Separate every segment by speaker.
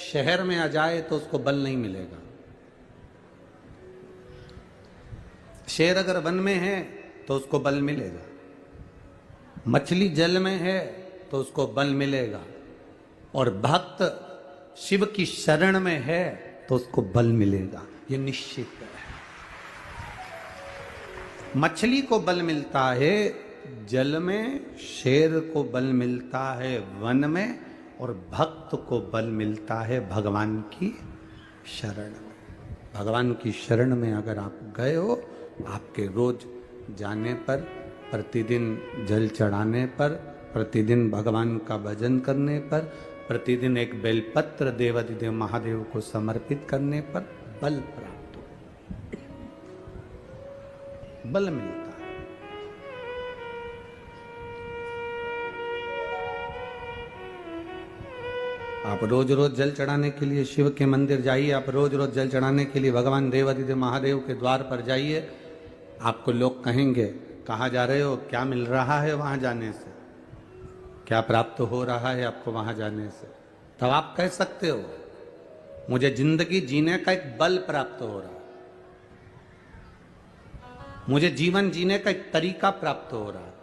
Speaker 1: शहर में आ जाए तो उसको बल नहीं मिलेगा। शेर अगर वन में है तो उसको बल मिलेगा, मछली जल में है तो उसको बल मिलेगा, और भक्त शिव की शरण में है तो उसको बल मिलेगा, ये निश्चित है। मछली को बल मिलता है जल में, शेर को बल मिलता है वन में, और भक्त को बल मिलता है भगवान की शरण में। भगवान की शरण में अगर आप गए हो, आपके रोज जाने पर, प्रतिदिन जल चढ़ाने पर, प्रतिदिन भगवान का भजन करने पर, प्रतिदिन एक बेलपत्र देवाधिदेव महादेव को समर्पित करने पर बल प्राप्त हो, बल मिलता है। आप रोज रोज जल चढ़ाने के लिए शिव के मंदिर जाइए, आप रोज रोज जल चढ़ाने के लिए भगवान देवाधिदेव महादेव के द्वार पर जाइए। आपको लोग कहेंगे कहाँ जा रहे हो, क्या मिल रहा है वहां जाने से, क्या प्राप्त हो रहा है आपको वहां जाने से, तब आप कह सकते हो मुझे जिंदगी जीने का एक बल प्राप्त हो रहा है, मुझे जीवन जीने का एक तरीका प्राप्त हो रहा है।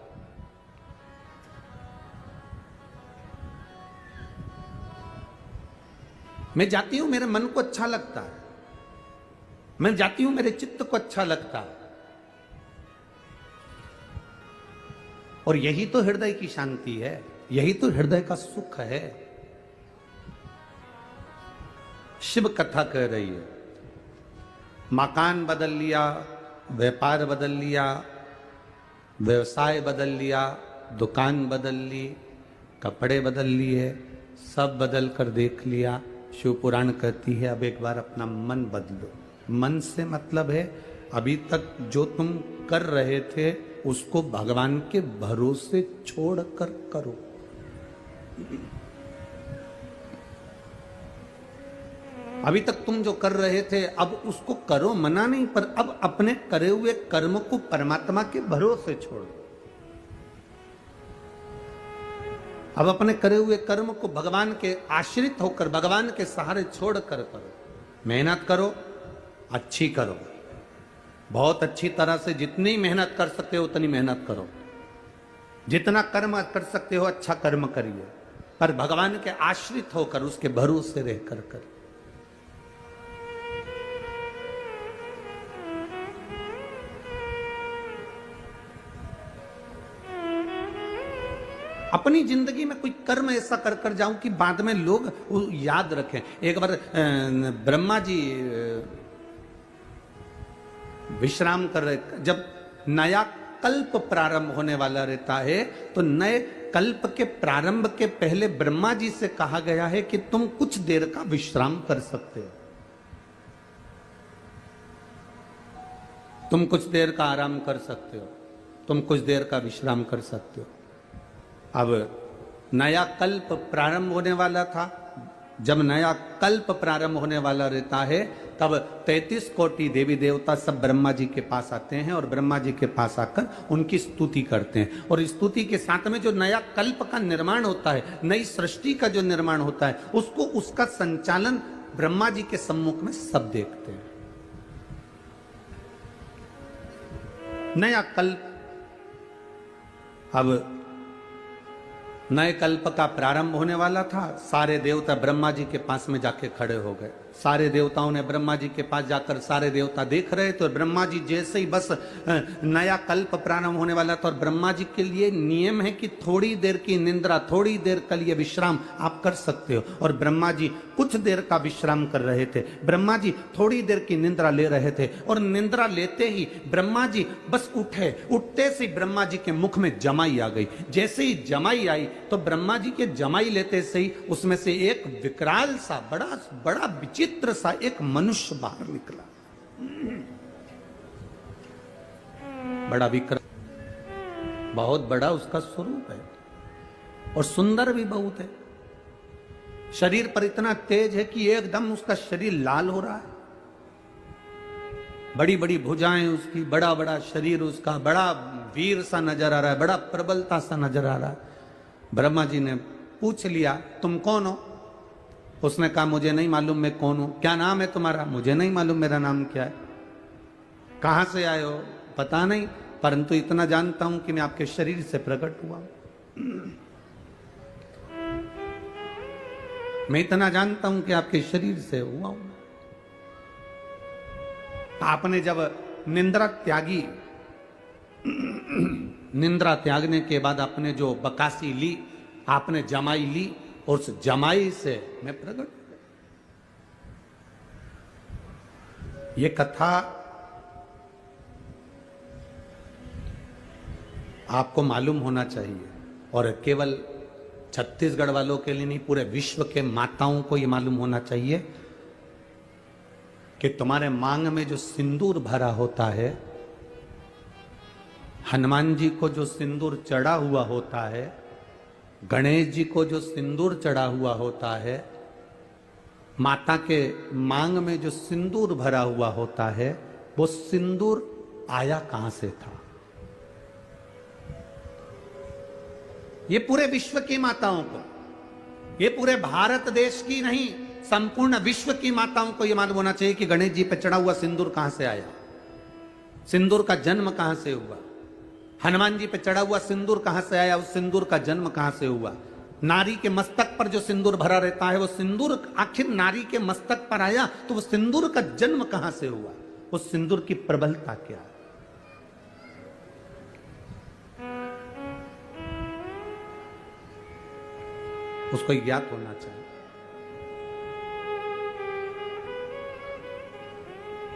Speaker 1: मैं जाती हूं, मेरे मन को अच्छा लगता है, मैं जाती हूं, मेरे चित्त को अच्छा लगता है, और यही तो हृदय की शांति है, यही तो हृदय का सुख है। शिव कथा कह रही है, मकान बदल लिया, व्यापार बदल लिया, व्यवसाय बदल लिया, दुकान बदल ली, कपड़े बदल लिए, सब बदल कर देख लिया। शिव पुराण कहती है अब एक बार अपना मन बदलो। मन से मतलब है अभी तक जो तुम कर रहे थे उसको भगवान के भरोसे छोड़कर करो। अभी तक तुम जो कर रहे थे अब उसको करो, मना नहीं, पर अब अपने करे हुए कर्म को परमात्मा के भरोसे छोड़ो। अब अपने करे हुए कर्म को भगवान के आश्रित होकर, भगवान के सहारे छोड़कर करो। मेहनत करो, अच्छी करो, बहुत अच्छी तरह से, जितनी मेहनत कर सकते हो उतनी मेहनत करो, जितना कर्म कर सकते हो अच्छा कर्म करिए, पर भगवान के आश्रित होकर, उसके भरोसे रहकर कर। अपनी जिंदगी में कोई कर्म ऐसा कर कर जाऊं कि बाद में लोग याद रखें। एक बार ब्रह्मा जी विश्राम कर रहे, जब नया कल्प प्रारंभ होने वाला रहता है तो नए कल्प के प्रारंभ के पहले ब्रह्मा जी से कहा गया है कि तुम कुछ देर का विश्राम कर सकते हो, तुम कुछ देर का आराम कर सकते हो, तुम कुछ देर का विश्राम कर सकते हो। अब नया कल्प प्रारंभ होने वाला था, जब नया कल्प प्रारंभ होने वाला रहता है तब 33 कोटि देवी देवता सब ब्रह्मा जी के पास आते हैं और ब्रह्मा जी के पास आकर उनकी स्तुति करते हैं। और स्तुति के साथ में जो नया कल्प का निर्माण होता है, नई सृष्टि का जो निर्माण होता है, उसको, उसका संचालन ब्रह्मा जी के सम्मुख में सब देखते हैं। नया कल्प, अब नए कल्प का प्रारंभ होने वाला था, सारे देवता ब्रह्मा जी के पास में जाके खड़े हो गए। सारे देवताओं ने ब्रह्मा जी के पास जाकर, सारे देवता देख रहे थे, और ब्रह्मा जी जैसे ही बस नया कल्प प्रारंभ होने वाला था, और ब्रह्मा जी के लिए नियम है कि थोड़ी देर की निंद्रा, थोड़ी देर के लिए विश्राम आप कर सकते हो, और ब्रह्मा जी कुछ देर का विश्राम कर रहे थे। ब्रह्मा जी थोड़ी देर की निंद्रा ले रहे थे, और निंद्रा लेते ही ब्रह्मा जी बस उठे, उठते से ब्रह्मा जी के मुख में जमाई आ गई। जैसे ही जमाई आई तो ब्रह्मा जी के जमाई लेते से ही उसमें से एक विकराल सा, बड़ा विचित्र सा एक मनुष्य बाहर निकला। बड़ा विकराल, बहुत बड़ा उसका स्वरूप है, और सुंदर भी बहुत है। शरीर पर इतना तेज है कि एकदम उसका शरीर लाल हो रहा है, बड़ी बड़ी भुजाएं उसकी, बड़ा बड़ा शरीर उसका, बड़ा वीर सा नजर आ रहा है, बड़ा प्रबलता सा नजर आ रहा है। ब्रह्मा जी ने पूछ लिया तुम कौन हो? उसने कहा मुझे नहीं मालूम मैं कौन हूं। क्या नाम है तुम्हारा? मुझे नहीं मालूम मेरा नाम क्या है। कहां से आए हो? पता नहीं, परंतु इतना जानता हूं कि मैं आपके शरीर से प्रकट हुआ हूं। मैं इतना जानता हूं कि आपके शरीर से हुआ हूं। आपने जब निंद्रा त्यागी, निंद्रा त्यागने के बाद आपने जो बकासी ली, आपने जमाई ली, और उस जमाई से मैं प्रकट हो गया। ये कथा आपको मालूम होना चाहिए, और केवल छत्तीसगढ़ वालों के लिए नहीं, पूरे विश्व के माताओं को यह मालूम होना चाहिए कि तुम्हारे मांग में जो सिंदूर भरा होता है, हनुमान जी को जो सिंदूर चढ़ा हुआ होता है, गणेश जी को जो सिंदूर चढ़ा हुआ होता है, माता के मांग में जो सिंदूर भरा हुआ होता है, वो सिंदूर आया कहां से था? ये पूरे विश्व की माताओं को, ये पूरे भारत देश की नहीं, संपूर्ण विश्व की माताओं को यह मालूम होना चाहिए कि गणेश जी पे चढ़ा हुआ सिंदूर कहां से आया, सिंदूर का जन्म कहां से हुआ, हनुमान जी पे चढ़ा हुआ सिंदूर कहां से आया, उस सिंदूर का जन्म कहां से हुआ। नारी के मस्तक पर जो सिंदूर भरा रहता है, वो सिंदूर आखिर नारी के मस्तक पर आया, तो वो सिंदूर का जन्म कहां से हुआ, उस सिंदूर की प्रबलता क्या है? उसको ज्ञात होना चाहिए।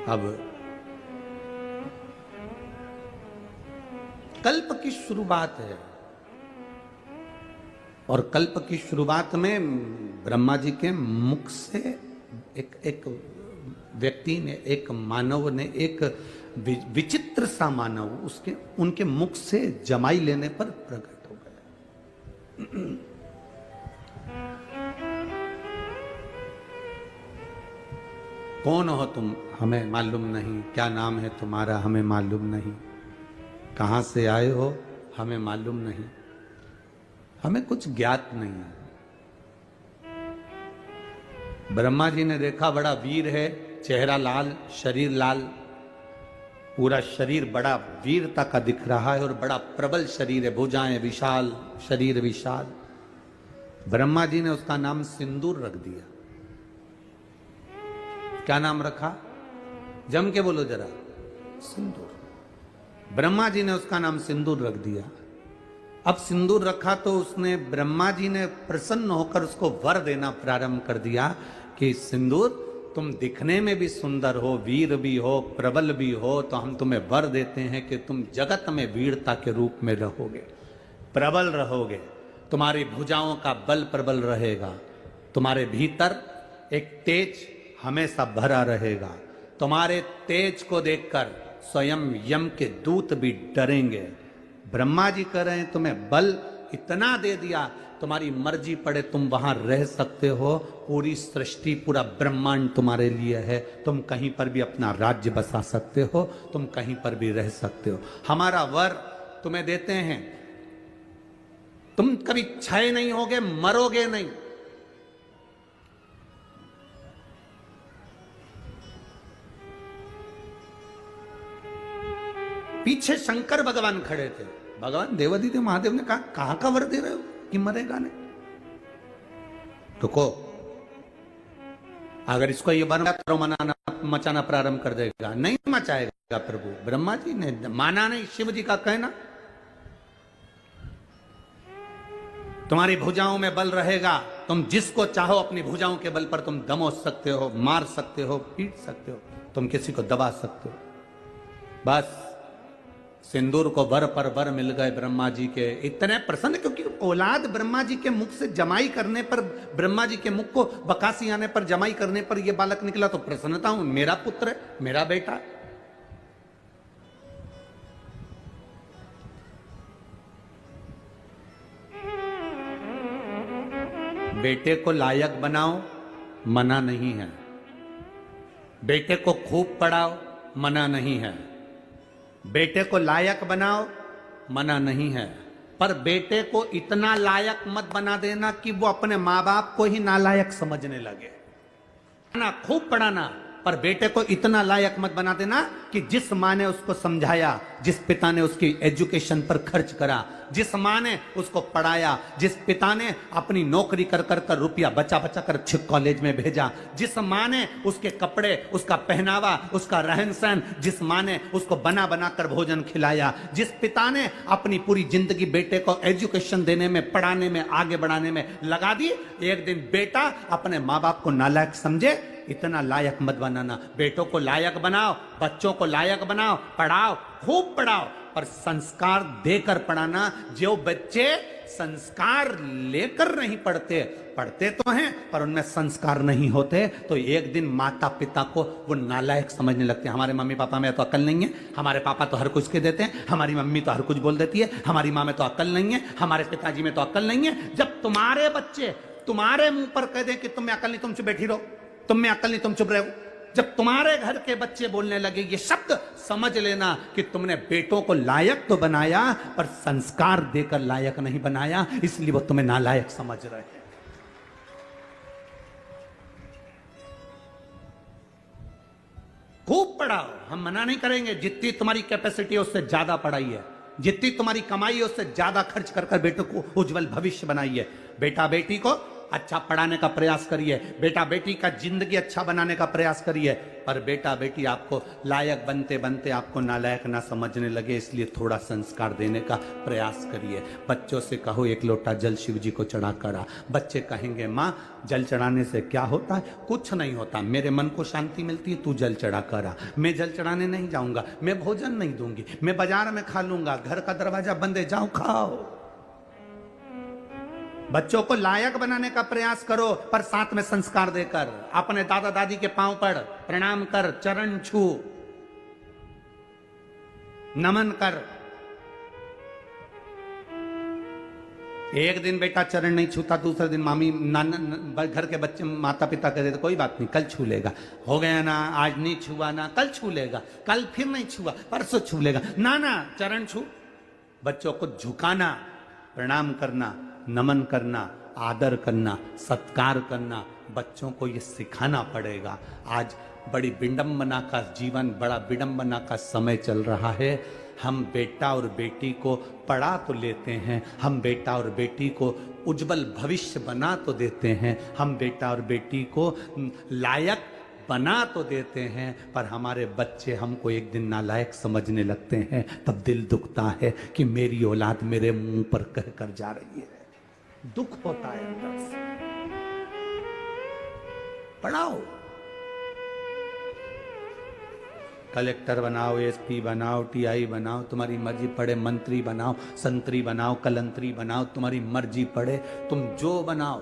Speaker 1: अब कल्प की शुरुआत है, और कल्प की शुरुआत में ब्रह्मा जी के मुख से एक व्यक्ति ने, एक मानव ने, एक विचित्र सा मानव उसके उनके मुख से जमाई लेने पर प्रकट हो गया। कौन हो तुम? हमें मालूम नहीं। क्या नाम है तुम्हारा? हमें मालूम नहीं। कहां से आए हो? हमें मालूम नहीं। हमें कुछ ज्ञात नहीं है। ब्रह्मा जी ने देखा बड़ा वीर है, चेहरा लाल, शरीर लाल, पूरा शरीर बड़ा वीरता का दिख रहा है और बड़ा प्रबल शरीर है, भुजाएं विशाल, शरीर विशाल। ब्रह्मा जी ने उसका नाम सिंदूर रख दिया। क्या नाम रखा? जम के बोलो जरा। सिंदूर। ब्रह्मा जी ने उसका नाम सिंदूर रख दिया। अब सिंदूर रखा तो उसने, ब्रह्मा जी ने प्रसन्न होकर उसको वर देना प्रारंभ कर दिया कि सिंदूर, तुम दिखने में भी सुंदर हो, वीर भी हो, प्रबल भी हो, तो हम तुम्हें वर देते हैं कि तुम जगत में वीरता के रूप में रहोगे, प्रबल रहोगे, तुम्हारी भुजाओं का बल प्रबल रहेगा, तुम्हारे भीतर एक तेज हमेशा भरा रहेगा, तुम्हारे तेज को देखकर स्वयं यम के दूत भी डरेंगे। ब्रह्मा जी कह रहे हैं तुम्हें बल इतना दे दिया, तुम्हारी मर्जी पड़े तुम वहां रह सकते हो, पूरी सृष्टि, पूरा ब्रह्मांड तुम्हारे लिए है, तुम कहीं पर भी अपना राज्य बसा सकते हो, तुम कहीं पर भी रह सकते हो। हमारा वर तुम्हें देते हैं, तुम कभी क्षय नहीं होगे, मरोगे नहीं। पीछे शंकर भगवान खड़े थे। भगवान देवादिदेव महादेव ने कहा, कहां का वर दे रहे हो कि मरेगा नहीं? रुको, अगर इसको ये बन तो मचाना प्रारंभ कर देगा। नहीं मचाएगा प्रभु। ब्रह्मा जी ने माना नहीं, शिव जी का कहना। तुम्हारी भुजाओं में बल रहेगा, तुम जिसको चाहो अपनी भुजाओं के बल पर तुम दमो सकते हो, मार सकते हो, पीट सकते हो, तुम किसी को दबा सकते हो। बस सिंदूर को वर पर वर मिल गए ब्रह्मा जी के। इतने प्रसन्न, क्योंकि औलाद ब्रह्मा जी के मुख से जमाई करने पर, ब्रह्मा जी के मुख को बकासी आने पर, जमाई करने पर यह बालक निकला, तो प्रसन्नता हूं, मेरा पुत्र है, मेरा बेटा। बेटे को लायक बनाओ, मना नहीं है। बेटे को खूब पढ़ाओ, मना नहीं है। बेटे को लायक बनाओ, मना नहीं है, पर बेटे को इतना लायक मत बना देना कि वो अपने माँ बाप को ही नालायक समझने लगे। ना खूब पढ़ाना, पर बेटे को इतना लायक मत बना देना कि जिस माँ ने उसको समझाया, जिस पिता ने उसकी एजुकेशन पर खर्च करा, जिस माँ ने उसको पढ़ाया, जिस पिता ने अपनी नौकरी कर कर कर रुपया बचा बचा कर अच्छे कॉलेज में भेजा, जिस माँ ने उसके कपड़े, उसका पहनावा, उसका रहन सहन, जिस माँ ने उसको बना बना कर भोजन खिलाया, जिस पिता ने अपनी पूरी जिंदगी बेटे को एजुकेशन देने में, पढ़ाने में, आगे बढ़ाने में लगा दी, एक दिन बेटा अपने माँ बाप को नालायक समझे। इतना लायक मत बनाना। बेटों को लायक बनाओ, बच्चों को लायक बनाओ, पढ़ाओ, खूब पढ़ाओ, पर संस्कार देकर पढ़ाना। जो बच्चे संस्कार लेकर नहीं पढ़ते, पढ़ते तो हैं पर उनमें संस्कार नहीं होते, तो एक दिन माता पिता को वो नालायक समझने लगते हैं। हमारे मम्मी पापा में तो अकल नहीं है, हमारे पापा तो हर कुछ के देते हैं, हमारी मम्मी तो हर कुछ बोल देती है, हमारी माँ में तो अकल नहीं है, हमारे पिताजी में तो अकल नहीं है। जब तुम्हारे बच्चे तुम्हारे मुंह पर कह दे कि तुम्हें अकल नहीं, तुम चुप बैठी रहो, तुम में अकल नहीं, तुम चुप रहो, जब तुम्हारे घर के बच्चे बोलने लगे ये शब्द, समझ लेना कि तुमने बेटों को लायक तो बनाया पर संस्कार देकर लायक नहीं बनाया, इसलिए वो तुम्हें नालायक समझ रहे हैं। खूब पढ़ाओ, हम मना नहीं करेंगे, जितनी तुम्हारी कैपेसिटी है उससे ज्यादा पढ़ाई है, जितनी तुम्हारी कमाई है उससे ज्यादा खर्च कर कर बेटों को उज्जवल भविष्य बनाइए। बेटा बेटी को अच्छा पढ़ाने का प्रयास करिए, बेटा बेटी का जिंदगी अच्छा बनाने का प्रयास करिए, पर बेटा बेटी आपको लायक बनते बनते आपको नालायक ना समझने लगे, इसलिए थोड़ा संस्कार देने का प्रयास करिए। बच्चों से कहो एक लोटा जल शिव जी को चढ़ा करा। बच्चे कहेंगे माँ जल चढ़ाने से क्या होता है? कुछ नहीं होता, मेरे मन को शांति मिलती है, तू जल चढ़ा करा। मैं जल चढ़ाने नहीं जाऊंगा, मैं भोजन नहीं दूंगी, मैं बाजार में खा लूंगा, घर का दरवाजा बंद है, जाओ खाओ। बच्चों को लायक बनाने का प्रयास करो, पर साथ में संस्कार देकर। अपने दादा दादी के पांव पड़, प्रणाम कर, चरण छू, नमन कर। एक दिन बेटा चरण नहीं छूता, दूसरे दिन मामी नाना घर के बच्चे माता पिता कहते कोई बात नहीं, कल छू लेगा, हो गया ना, आज नहीं छुआ ना, कल छू लेगा, कल फिर नहीं छुआ, परसों छू लेगा, ना ना चरण छू। बच्चों को झुकाना, प्रणाम करना, नमन करना, आदर करना, सत्कार करना, बच्चों को ये सिखाना पड़ेगा। आज बड़ी विडंबना का जीवन, बड़ा विडंबना का समय चल रहा है। हम बेटा और बेटी को पढ़ा तो लेते हैं, हम बेटा और बेटी को उज्जवल भविष्य बना तो देते हैं, हम बेटा और बेटी को लायक बना तो देते हैं, पर हमारे बच्चे हमको एक दिन नालायक समझने लगते हैं, तब दिल दुखता है कि मेरी औलाद मेरे मुंह पर कह कर जा रही है। दुख होता है अंदर से। पढ़ाओ, कलेक्टर बनाओ, एसपी बनाओ, टीआई बनाओ, तुम्हारी मर्जी, पढ़े मंत्री बनाओ, संतरी बनाओ, कलंतरी बनाओ, तुम्हारी मर्जी, पढ़े तुम जो बनाओ,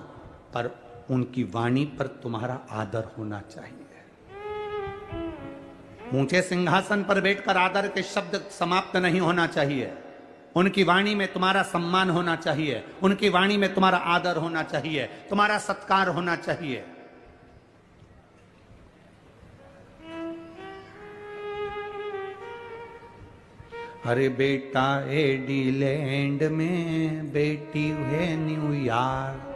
Speaker 1: पर उनकी वाणी पर तुम्हारा आदर होना चाहिए। ऊंचे सिंहासन पर बैठकर आदर के शब्द समाप्त नहीं होना चाहिए। उनकी वाणी में तुम्हारा सम्मान होना चाहिए, उनकी वाणी में तुम्हारा आदर होना चाहिए, तुम्हारा सत्कार होना चाहिए। अरे बेटा एडीलैंड में, बेटी है न्यूयॉर्क।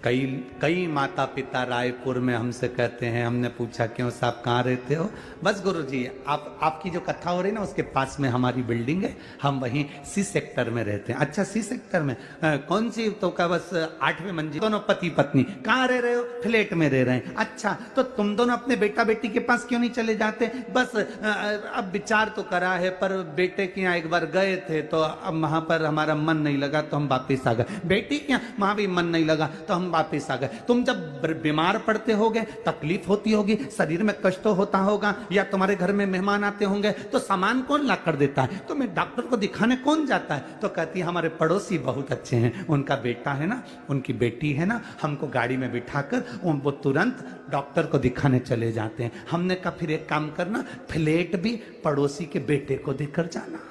Speaker 1: कई माता पिता रायपुर में हमसे कहते हैं, हमने पूछा क्यों साहब कहाँ रहते हो? बस गुरुजी आपकी जो कथा हो रही ना उसके पास में हमारी बिल्डिंग है, हम वहीं सी सेक्टर में रहते हैं। अच्छा सी सेक्टर में कौन सी? तो का बस 8वीं मंजिल। दोनों पति पत्नी। कहाँ रह रहे हो? फ्लैट में रह रहे हैं। अच्छा तो तुम दोनों अपने बेटा बेटी के पास क्यों नहीं चले जाते? बस अब विचार तो करा है, पर बेटे के यहाँ एक बार गए थे तो अब वहां पर हमारा मन नहीं लगा तो हम वापिस आ गए। बेटी के यहाँ वहां भी मन नहीं लगा तो हम वापिस आ गए। तुम जब बीमार पड़ते होगे, तकलीफ होती होगी, शरीर में कष्ट होता होगा, या तुम्हारे घर में मेहमान आते होंगे, तो सामान कौन ला कर देता है? तो मैं डॉक्टर को दिखाने कौन जाता है? तो कहती है हमारे पड़ोसी बहुत अच्छे हैं, उनका बेटा है ना, उनकी बेटी है ना, हमको गाड़ी में बिठाकर वो तुरंत डॉक्टर को दिखाने चले जाते हैं। हमने कहा फिर एक काम करना, फ्लैट भी पड़ोसी के बेटे को देकर जाना।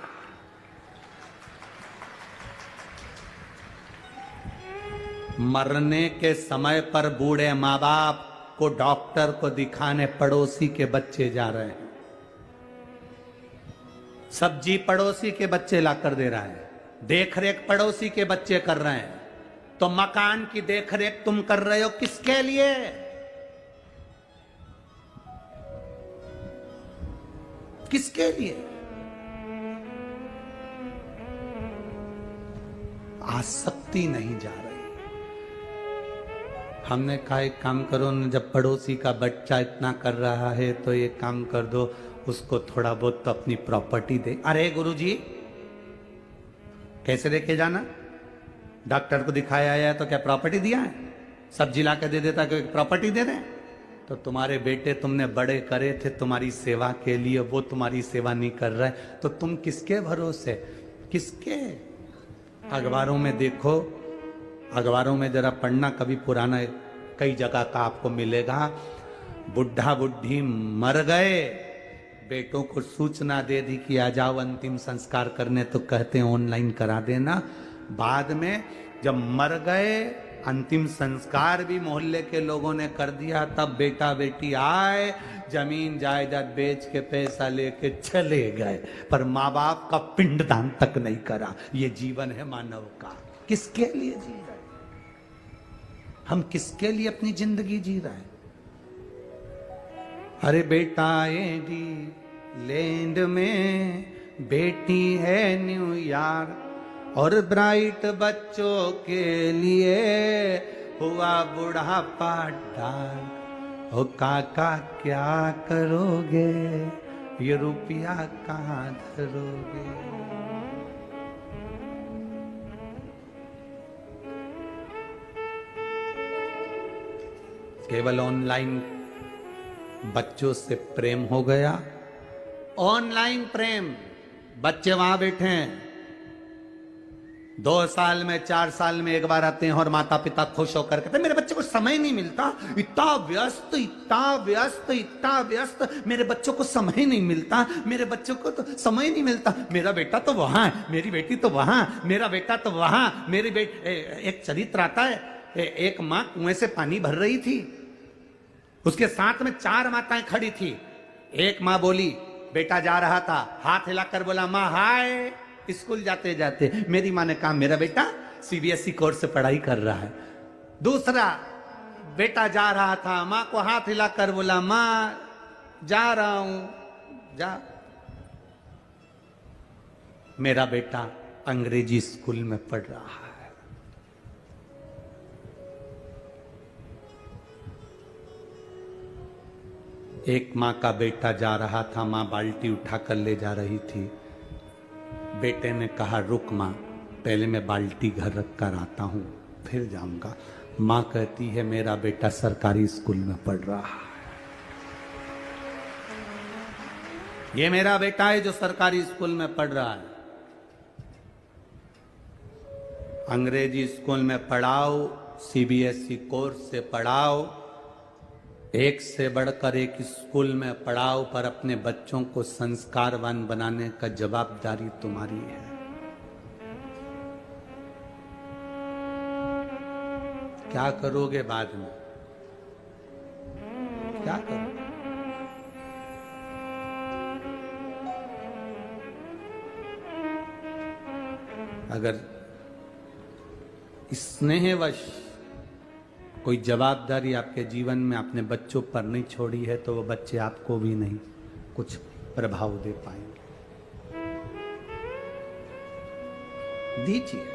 Speaker 1: मरने के समय पर बूढ़े माँ बाप को डॉक्टर को दिखाने पड़ोसी के बच्चे जा रहे हैं। सब्जी पड़ोसी के बच्चे लाकर दे रहा है, देख रेख पड़ोसी के बच्चे कर रहे हैं, तो मकान की देख रेख तुम कर रहे हो किसके लिए? किसके लिए? आसक्ति नहीं जा रही। हमने कहा एक काम करो न, जब पड़ोसी का बच्चा इतना कर रहा है तो एक काम कर दो, उसको थोड़ा बहुत तो अपनी प्रॉपर्टी दे। अरे गुरुजी, कैसे देके जाना? डॉक्टर को दिखाया है तो क्या प्रॉपर्टी दिया है? सब्जी ला के दे देता कि प्रॉपर्टी दे दें? तो तुम्हारे बेटे तुमने बड़े करे थे तुम्हारी सेवा के लिए, वो तुम्हारी सेवा नहीं कर रहा है, तो तुम किसके भरोसे? किसके? अखबारों में देखो, अखबारों में जरा पढ़ना, कभी पुराना कई जगह का आपको मिलेगा। बुढ़ा बुढ़ी मर गए, बेटों को सूचना दे दी कि आ जाओ अंतिम संस्कार करने, तो कहते हैं ऑनलाइन करा देना। बाद में जब मर गए, अंतिम संस्कार भी मोहल्ले के लोगों ने कर दिया, तब बेटा बेटी आए, जमीन जायदाद बेच के पैसा लेके चले गए, पर माँ बाप का पिंडदान तक नहीं करा। ये जीवन है मानव का। किसके लिए जी रहे? हम किसके लिए अपनी जिंदगी जी रहे हैं? अरे बेटा एडी लैंड में, बेटी है न्यूयॉर्क, और ब्राइट बच्चों के लिए हुआ बुढ़ापा डार्क। ओ काका क्या करोगे, ये रुपया कहाँ धरोगे? केवल ऑनलाइन बच्चों से प्रेम हो गया। ऑनलाइन प्रेम, बच्चे वहां बैठे हैं, 2 साल में 4 साल में एक बार आते हैं और माता पिता खुश होकर कहते मेरे बच्चे को समय नहीं मिलता, इतना व्यस्त इतना व्यस्त इतना व्यस्त, मेरे बच्चों को समय नहीं मिलता, मेरे बच्चों को तो समय नहीं मिलता। मेरा बेटा तो वहां है, मेरी बेटी तो वहां, मेरा बेटा तो वहां, मेरी बेटी। एक चरित्र आता है, एक माँ कुएं से पानी भर रही थी, उसके साथ में 4 माताएं खड़ी थी। एक माँ बोली, बेटा जा रहा था, हाथ हिलाकर बोला माँ हाय। स्कूल जाते जाते मेरी माँ ने कहा मेरा बेटा सीबीएसई कोर्स से पढ़ाई कर रहा है। दूसरा बेटा जा रहा था, माँ को हाथ हिलाकर बोला माँ जा रहा हूं, जा। मेरा बेटा अंग्रेजी स्कूल में पढ़ रहा है। एक माँ का बेटा जा रहा था, माँ बाल्टी उठाकर ले जा रही थी। बेटे ने कहा रुक माँ, पहले मैं बाल्टी घर रख कर आता हूं, फिर जाऊंगा। माँ कहती है मेरा बेटा सरकारी स्कूल में पढ़ रहा है। ये मेरा बेटा है जो सरकारी स्कूल में पढ़ रहा है। अंग्रेजी स्कूल में पढ़ाओ, सीबीएसई कोर्स से पढ़ाओ, एक से बढ़कर एक स्कूल में पढ़ाओ, पर अपने बच्चों को संस्कारवान बनाने का जवाबदारी तुम्हारी है। क्या करोगे बाद में? क्या करोगे? अगर स्नेहवश कोई जवाबदारी आपके जीवन में अपने बच्चों पर नहीं छोड़ी है, तो वो बच्चे आपको भी नहीं कुछ प्रभाव दे पाएंगे। दीजिए।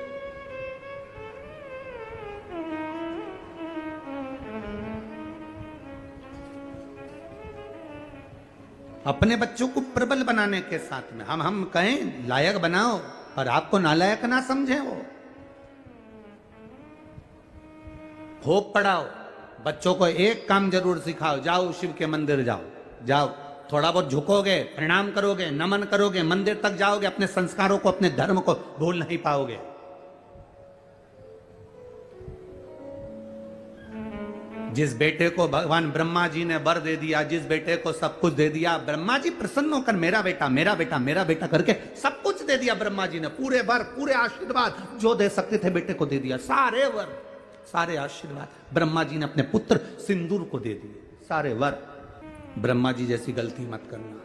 Speaker 1: अपने बच्चों को प्रबल बनाने के साथ में हम कहें लायक बनाओ, और आपको नालायक ना समझे। वो खूब पढ़ाओ, बच्चों को एक काम जरूर सिखाओ, जाओ शिव के मंदिर जाओ, थोड़ा बहुत झुकोगे, प्रणाम करोगे, नमन करोगे, मंदिर तक जाओगे, अपने संस्कारों को, अपने धर्म को भूल नहीं पाओगे। जिस बेटे को भगवान ब्रह्मा जी ने वर दे दिया, जिस बेटे को सब कुछ दे दिया, ब्रह्मा जी प्रसन्न होकर मेरा बेटा मेरा बेटा मेरा बेटा करके सब कुछ दे दिया। ब्रह्मा जी ने पूरे वर, पूरे आशीर्वाद जो दे सकते थे बेटे को दे दिया। सारे वर, सारे आशीर्वाद ब्रह्मा जी ने अपने पुत्र सिंदूर को दे दिए, सारे वर। ब्रह्मा जी जैसी गलती मत करना।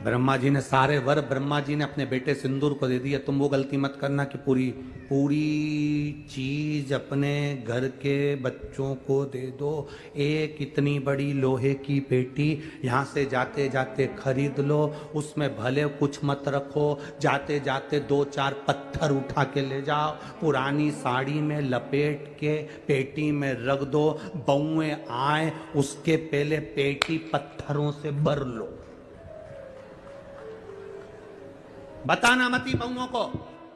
Speaker 1: ब्रह्मा जी ने सारे वर ब्रह्मा जी ने अपने बेटे सिंदूर को दे दिया। तुम वो गलती मत करना कि पूरी पूरी चीज अपने घर के बच्चों को दे दो। एक इतनी बड़ी लोहे की पेटी यहाँ से जाते जाते खरीद लो, उसमें भले कुछ मत रखो, जाते जाते 2-4 पत्थर उठा के ले जाओ, पुरानी साड़ी में लपेट के पेटी में रख दो, बउए आए उसके पहले पेटी पत्थरों से भर लो। बताना मती बहुओं को,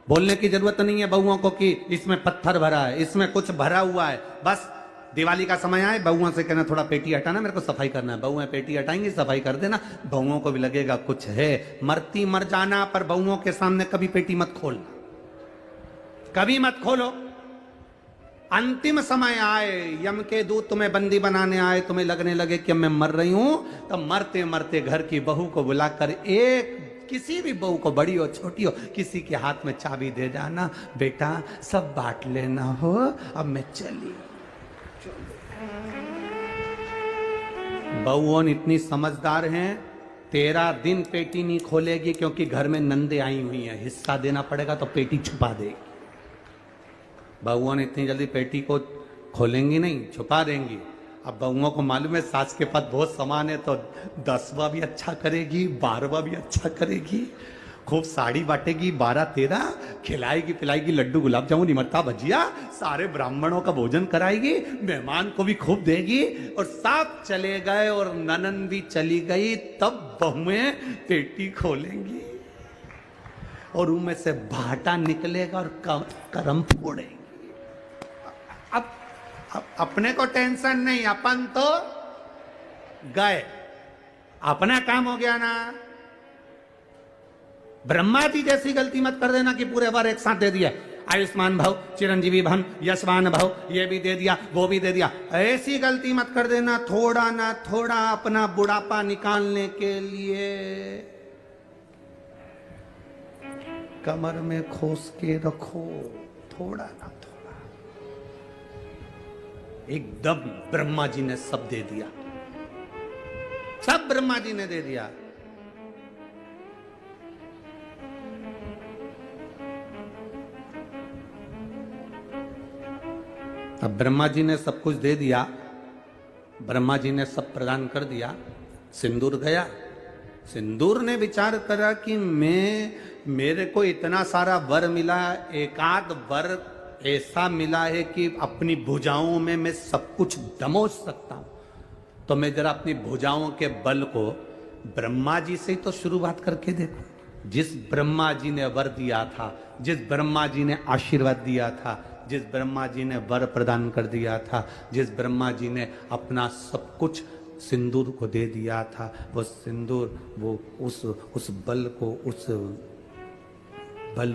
Speaker 1: बोलने की जरूरत नहीं है बहुओं को कि इसमें पत्थर भरा है, इसमें कुछ भरा हुआ है। बस दिवाली का समय आए बहुओं से कहना थोड़ा पेटी हटाना, मेरे को सफाई करना है। बहुएं पेटी हटाएंगी, सफाई कर देना, बहुओं को भी लगेगा कुछ है। मरती मर जाना, पर बहुओं के सामने कभी पेटी मत खोलना, कभी मत खोलो। अंतिम समय आए, यम के दूत तुम्हें बंदी बनाने आए, तुम्हें लगने लगे कि मैं मर रही हूं, तो मरते मरते घर की बहू को बुलाकर, एक किसी भी बहू को, बड़ी हो छोटी हो, किसी के हाथ में चाबी दे जाना, बेटा सब बांट लेना हो, अब मैं चली। बहुओं इतनी समझदार हैं, 13 दिन पेटी नहीं खोलेगी, क्योंकि घर में नंदे आई हुई हैं, हिस्सा देना पड़ेगा तो पेटी छुपा देगी। बहुओं इतनी जल्दी पेटी को खोलेंगी नहीं, छुपा देंगी। अब बहुओं को मालूम है सास के पास बहुत सामान है, तो 10वां भी अच्छा करेगी, 12वां भी अच्छा करेगी, खूब साड़ी बांटेगी, 12-13 खिलाएगी पिलाएगी, लड्डू गुलाब जामुन इमरता भजिया, सारे ब्राह्मणों का भोजन कराएगी, मेहमान को भी खूब देगी, और सब चले गए और ननन भी चली गई, तब बहुएं पेटी खोलेंगी और उनमें से भाटा निकलेगा और करम फोड़ेंगी। अब अपने को टेंशन नहीं, अपन तो गए, अपना काम हो गया ना। ब्रह्मा जी जैसी गलती मत कर देना कि पूरे बार एक साथ दे दिया, आयुष्मान भव, चिरंजीवी भव, यशवान भव, ये भी दे दिया वो भी दे दिया। ऐसी गलती मत कर देना। थोड़ा ना थोड़ा अपना बुढ़ापा निकालने के लिए कमर में खोस के रखो, थोड़ा ना थोड़ा। एकदम ब्रह्मा जी ने सब दे दिया, सब ब्रह्मा जी ने दे दिया। अब ब्रह्मा जी ने सब कुछ दे दिया, ब्रह्मा जी ने सब प्रदान कर दिया। सिंदूर गया, सिंदूर ने विचार करा कि मेरे को इतना सारा वर मिला, एकाध वर ऐसा मिला है कि अपनी भुजाओं में मैं सब कुछ दमोच सकता हूं, तो मैं जरा अपनी भुजाओं के बल को ब्रह्मा जी से ही तो शुरुआत करके देखो। जिस ब्रह्मा जी ने वर दिया था, जिस ब्रह्मा जी ने आशीर्वाद दिया था, जिस ब्रह्मा जी ने वर प्रदान कर दिया था, जिस ब्रह्मा जी ने अपना सब कुछ सिंदूर को दे दिया था, वो सिंदूर, वो उस बल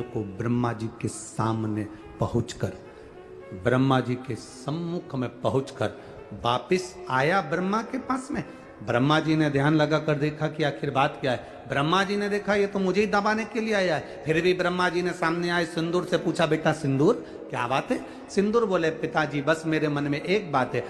Speaker 1: को ब्रह्मा जी के सामने पहुंचकर, ब्रह्मा जी के सम्मुख में पहुंचकर वापिस आया ब्रह्मा के पास में। ब्रह्मा जी ने ध्यान लगा कर देखा कि आखिर बात क्या है। ब्रह्मा जी ने देखा ये तो मुझे ही दबाने के लिए आया है। फिर भी ब्रह्मा जी ने सामने आए सिंदूर से पूछा, बेटा सिंदूर क्या बात है? सिंदूर बोले, पिताजी बस मेरे मन में एक बात है,